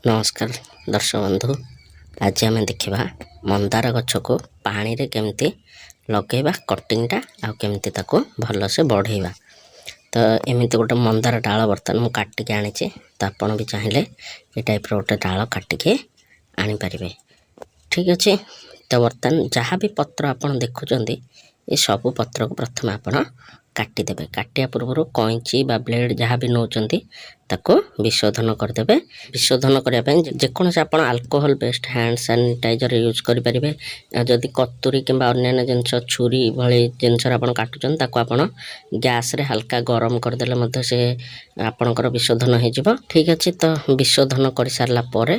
नमस्कार दर्शक बंधु। आज आम देखा मंदार गछ को पानी रे केमती लगेबा कटिंगटा आ केमती ताको भल से बढ़ेबा। तो एमती गोटे मंदार डाल बर्तमान मुझे काटिके आनी तो आपड़ भी चाहिए ये टाइप गोटे डाल काटिके आनी पारे। ठीक अच्छे। तो बर्तमान जहाँ भी पत्र आप देखुं ये सबू पत्र को प्रथम आपण काटिदेवे। काटिया पूर्व कैंची बा ब्लेड जहाँ भी नौकरी ताको विशोधन करदे। विशोधन करने जेकोसी आप alcohol based hand sanitiser use करेंगे। जदि कतुरी कि अन्य जिनस छुरी भली जिनस आप काटुन आप गैस रे हल्का गरम करदे से आपणकर विशोधन हो। ठीक अच्छे। तो विशोधन कर सारापर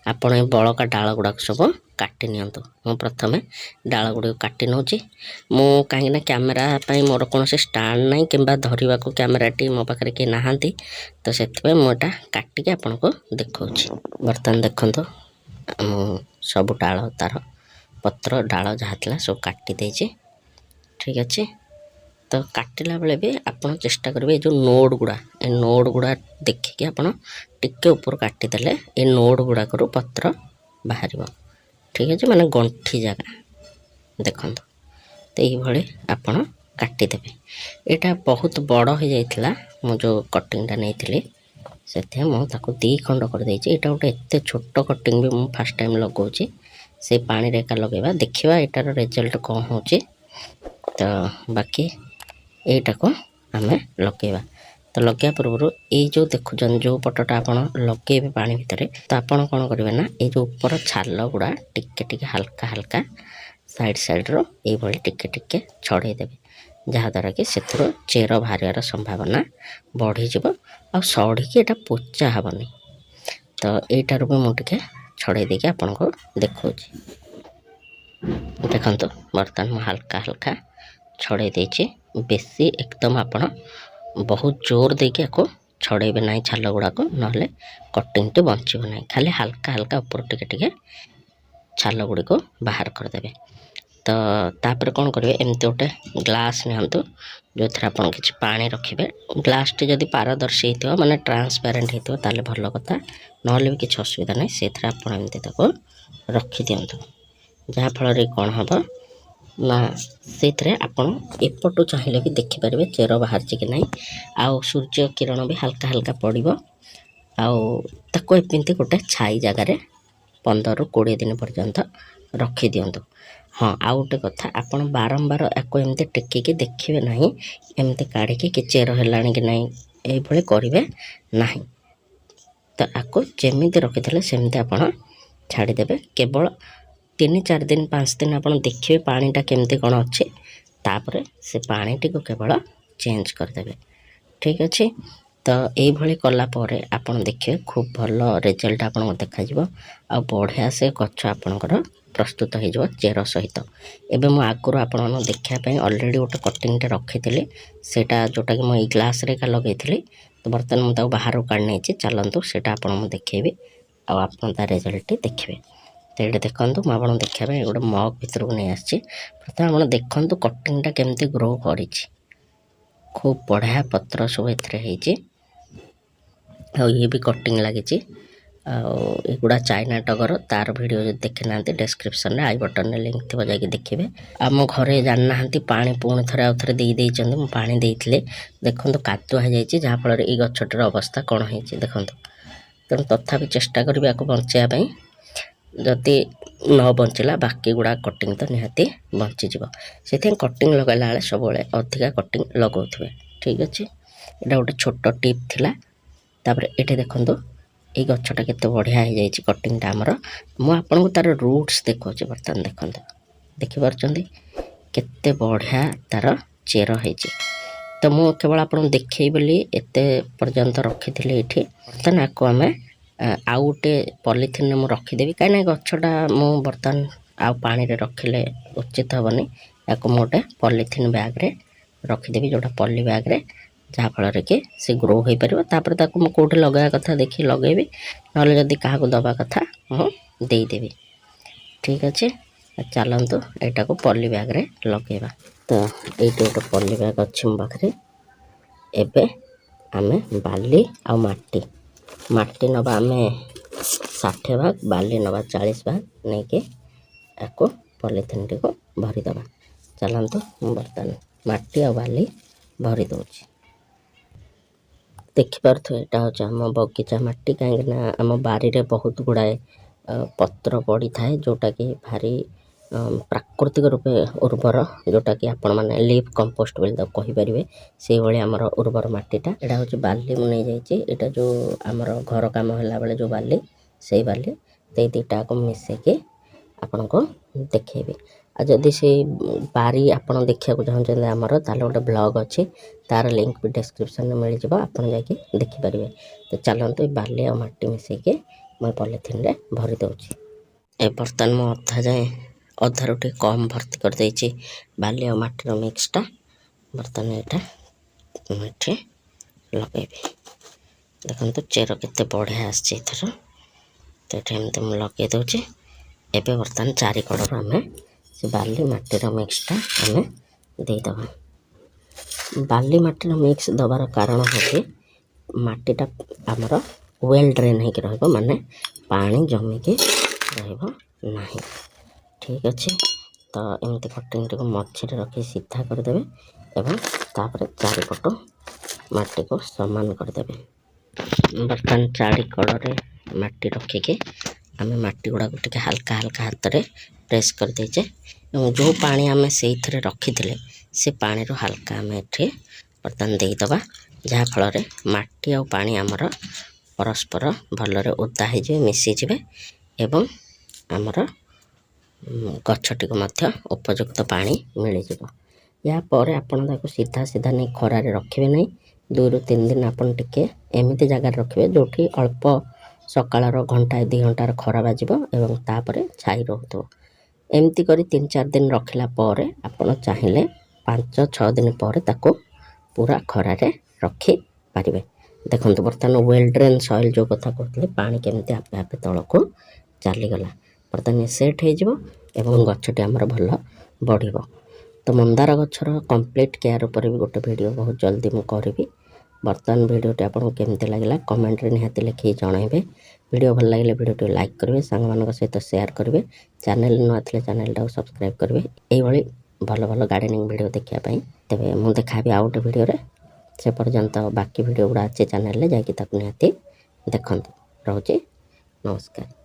आप बड़का डाल गुड़ाक सब काटि नियंतु। मु प्रथमे डाल गुड़ी काटि नौची मु कहीं कैमेरा मोर कौन स्टाण्ड ना कि धरवा को कैमेराटी मो पाखे किए नहांती तो से मुझा काटिके आपन को देखा। बर्तमान देखु सब डाल तार पत्र डाल जहाँ था सब काटी देचे। ठीक अच्छे। तो काटिला बेले भी आप चेष्टा करेंगे जो नोड गुड़ा देखिए आप टिके ऊपर काटिदेले ये नोड गुड़ाक पत्र बाहर। ठीक अच्छे। माने गंठी जगह देखो तो ये आपड़ काटिदेवे। यहाँ बहुत बड़ हो जाता मु जो कटिंगटा नहीं से मुझे दी खंड कर देछि। एटा गोटे एते छोट कटिंग भी मु फर्स्ट टाइम लगाऊँ से पानी रे का लगेबा देखिबा एटार रिजल्ट कौन होचे। तो बाकी एटा को आमे लगेबा। तो लगे पूर्व ये जो देखुन जो पटटा आप लगे पानी भितर तो आपड़ कौन करेंगे ना ये जो ऊपर छाल गुड़ा टिके टिके हल्का हल्का साइड साइड रो ये टिके टिके छड़ेदेवे जहाँद्वारा कि से चेर बाहर संभावना बढ़ीज आ सड़ीकी एटा पोचा हेनी। तो यहीटार भी मुझे छड़े देके आपन को देखा। देखु बर्तमान मुझे हल्का हल्का छड़े देचे बेसी एकदम आपण बहुत जोर देके आपको छड़ेबे ना छाल गुड़ाक ना कटिंग टी बचब ना खाली हल्का हल्का ऊपर टिके टिके छाल गुड़ी को बाहर करदे। तो तापर कौन करेंगे एमती गोटे ग्लास नियंतु जो थे आप किसी पानी रखिए। ग्लास टी जदि पारदर्शी हो माने ट्रांसपेरेंट हो ताले भल कथा ना भी किसी असुविधा नहीं से एमती रखी दिंतु जहाँफल कौन हम ना से आपड़ एपटू चाहिए भी देखिपारे चेर बाहर कि ना आउ सूर्य किरण भी हल्का हल्का पड़ो आको एमती गोटे छाई जगार 15 ରୁ 20 दिन पर्यंत रखी दिंतु। हाँ आउ गोटे कथा आपड़ बारंबार आपको एमती टेकिकी देखिए ना एमती काढ़ी कि चेर है कि ना ये करेंगे ना। तो आपको जमी रखी सेमती आप छाड़देवे केवल 3-4 दिन 5 दिन आप देखिए पानीटा केमती कौन अच्छे तापर से पानीटी को केवल चेंज करदे। ठीक अच्छे। तो ये कलापर आप देखिए खूब भल रिजल्ट आपको देखा आ बढ़िया से गच आपणकर प्रस्तुत हो चेर सहित। एवं मुझे आगुरी आपण देखापी अलरेडी गोटे कटिंगटे रखी सेटा जोटा कि मुझे ग्लास रे लगे। तो बर्तमान मुझे बाहर काढ़ नहीं चलतु से देखेबी आप रिजल्ट देखिए। तो ये देखो मुझे देखापी गोटे मग भर को नहीं आसी प्रथम आप देखु कटिंगटा केमती ग्रो कर खूब बढ़िया पत्र सब ए ये भी कटिंग लगी एगुड़ा चाइना टगर तार वीडियो जो देखी ना डिस्क्रिप्शन में आई बटन में लिंक थी जाकि देखिए। आम घरे जानना पानी पुणी थे आउ थे देदें पानी देते देखो कादुआ हो जाए जहाँफल ये गछटर अवस्था कौन हो देखो। तेणु तथापि चेष्टा करी आपको बचाई जदि न बचला बाकी गुड़ा कटिंग तो निहाती बचीज से कटिंग लगेला बेले सब अधिका कटिंग लगाऊे। ठीक अच्छे। यहाँ गोटे छोट टिप थिला। तापर ये देखो ये गछटा केते बढ़िया हो जाए कटिंगटा आमर मुझे तार रूट्स देखा। बर्तमान देखो देखिपे केते बढ़िया तार चेर हो। तो मु केवल आपको देखे बोली एत पर्यंत रखी थी ये बर्तमान आपको आम आउ गोटे पॉलीथिन में रखीदेवी कहीं गछटा मु बर्तमान आउ पानी रे रखिले उचित हेनी या गोटे पॉलीथिन बैग रे रखीदेवी जोटा पॉली बैग रे जहाँफल कि से ग्रो हो पार कौटे लगे कथा देखी लगेबी ना जदि क्या दबा कथा मुदेदेवी। ठीक अच्छे। चलतु यहाँ को पॉली बैग रे लगेबा। तो ये गोटे पॉली बैग अच्छी मो पाखे एबे आमे बाली आ माटी नबा आमे 60 भाग बाली नवा 40 भाग नहीं के आपको पॉलिथिन टी को भरी दबा। चलते बर्तमान माटी और बाली भरी दूची। देखिपे यहाँ हूँ आम बगीचा माटी कहीं आम बारी रे बहुत गुड़ाए पत्र पड़ी थाए जोटा कि भारी प्राकृतिक रूपे उर्वर जोटा कि आपण मैंने लीफ कंपोस्ट बोली कहींपर से भाई आमर उर्वर मटीटा यहाँ हूँ बाली मुझे नहीं जाइए जो आमर घर कम है बेले जो बाली से बाली तो दुटा को मिसेक आपण को देखेबी। आ जदि से बारी आपड़ देखा चाहते आमर ताले गोटे ब्लॉग अच्छी तार लिंक भी डिस्क्रिप्शन में मिल जाए आप देखिपारे। तो चलते बाली और मटी मिसेक मैं पॉलिथिन रे भरी दूची। ए बर्तन मु अधा जाए अधारू टे कम भर्ती कर देछि बाली और मटीर मिक्सटा। बर्तन यहाँ मुझे लगेबी देखो तो चेर केते बढ़िया आसछि एथर। तो ये एमती मुझे लगे दूचे। एबे बर्तमान चारि कड़र आम से बाली मटीर मिक्सटा आम देदबा। बाली मटीर मिक्स दबार कारण हो मटीटा आमर वेल ड्रेन हो माने पानी जमिकी रहा। ठीक अच्छे तो एमती कटिंग को मझे रखी सीधा करदे एवं तापर चारिपट मटी को समान करदे। बर्तमान चारि कड़े मटी रखिके आम मटी गुड़ा टे हल्का हल्का हाथ में प्रेस कर देचे। जो पानी आम से रखी से पानी रो हल्का आम ये बर्तमान देदबा जहाँ फल मटी आ पानी आमर परस्पर भलरे ओदा हो मिसीजे एवं आमर गछटी को मध्य उपयुक्त पानी मिल जाव। या पर आपण ताको सीधा सीधा नहीं खरारे रखिए नहीं 2 ରୁ 3 दिन आपन टिके एमिति जगह रखिए जोठी अल्प सकाळर घंटा 2 घंटार खरा बाजिबो एवं तापरे छाई रहतो। एमती करी 3-4 दिन रखिला पर आपण चाहिए 5-6 दिन पर ताको पूरा खरारे रखी पारिबे। देखंतु बर्तमान वेल ड्रेन सॉइल जो कथा कहते पानी केमती आपे आपे तलको चलीगला बर्तमान सेट हो एवं गछटी आमर भल बढ़िबो। तो मंदार गछर कंप्लीट केयर उपर भी गोटे वीडियो बहुत जल्दी मु करिवि। बर्तमान वीडियोटी आपको केमती लगिला कमेंट रे निहाती लिखि जणाइबे। वीडियो भल लगिले वीडियोटी लाइक करेंगे सांग सहित शेयर करेंगे। चैनल नुआ थे चैनल टाको सब्सक्राइब करेंगे। यही भल भल गार्डनिंग वीडियो देखापी तेरे मुझे देखा आउ गोटे वीडियो से पर्यंत बाकी वीडियो गुड़ा अच्छे चैनल जाकि निहाती देखते। रोचे नमस्कार।